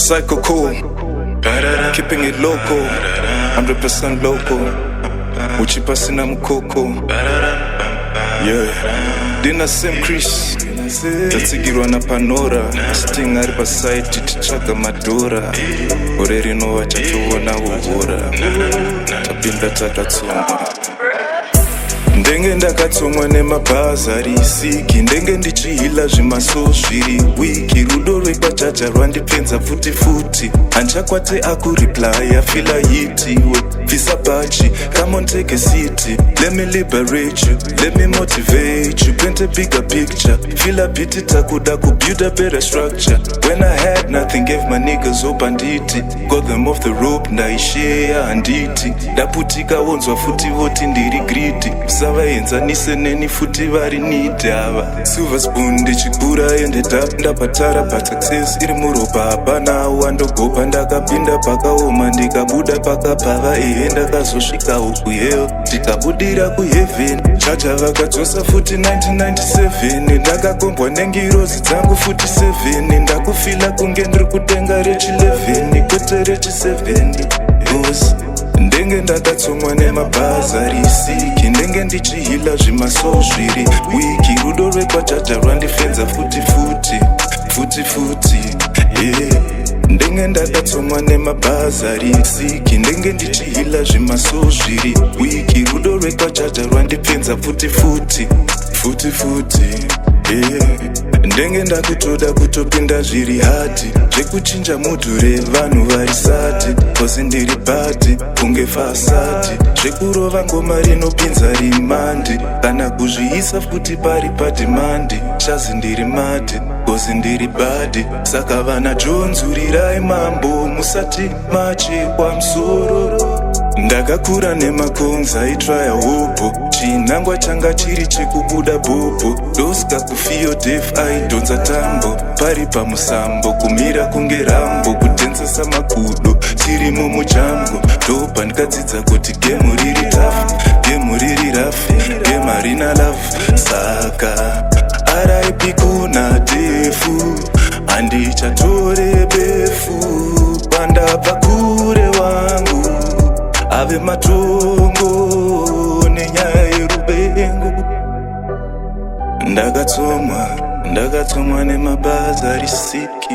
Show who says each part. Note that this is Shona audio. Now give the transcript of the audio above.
Speaker 1: Cyko keeping it local, 100% local. Uchipa sina mkoko. Yeah, dina Samcris tatsigirwa na panora. Sting ari pasite tichaka madora. Oreri no wachatuona uhora. Tapinda takatsomwa. Ndenge ndakatsomwa nemabhazari siki. Ndenge ndichihila zvimaso zviri wiki. Rudo rwekwachacha rwandipenza futi. Anchakwate akureplya fila hiti. Visa bachi, come on take a seat. Let me liberate you, let me motivate you. Paint a bigger picture, feel a pity takuda ku build a better structure. When I had nothing, gave my niggas hope and it. Got them off the rope, ndaishare and it. Daputika wonzwa futi voti ndiri greedy. Savaenzanise neni futi vari need ava. Silver spoon ndichikura ended up ndapatara but success iri muropa hapana wandogopa ndakapinda pakaoma ndikabuda pakapava ndakazosvika uku yeo ndikabudira kuheaven chacha vakadzosa futi 1997 ndakakombwa nengirozi dzangu futi 7 ndakufila kunge ndiri kutenga rechi 11 kwete rechi 7 cause ndenge ndakatsomwa nemabhazari siki ndenge ndichihila zvimaso zviri wiki rudo rwekwachacha rwandifenza futi yeah. Ndenge ndakatsomwa nemabhazari siki ndenge ndichihila zvimaso zviri wiki rudo rwekwachacha rwandipenza futi yeah. Ndenge ndakutoda kutopinda zviri hati zvekuchinja mudhure vanhu vari sati kozi ndiri bhati kunge fasati zvekurova ngoma rinopinza rimandi kana kuzviisa futi pari padhimandi chazi ndiri mati kozi ndiri bhadhi saka vana jonzurirai mambo musati machekwa musoro. Ndakakura nemakonza aitraya hopo chinangwa changa chiri chekubuda bhobo dosika kufiyo def aidhonza tambo pari pamusambo kumira kunge rambo kutenzesa makudo tirimo mujambo ndopa ndikadzidza kuti gemu riri tafu gemu riri rafu gemu harina lafu saka RIP kuna defu handichatore befu pandabva kure wangu ave matongo nenyaya yerubengo. Ndakatsomwa nemabhazari siki.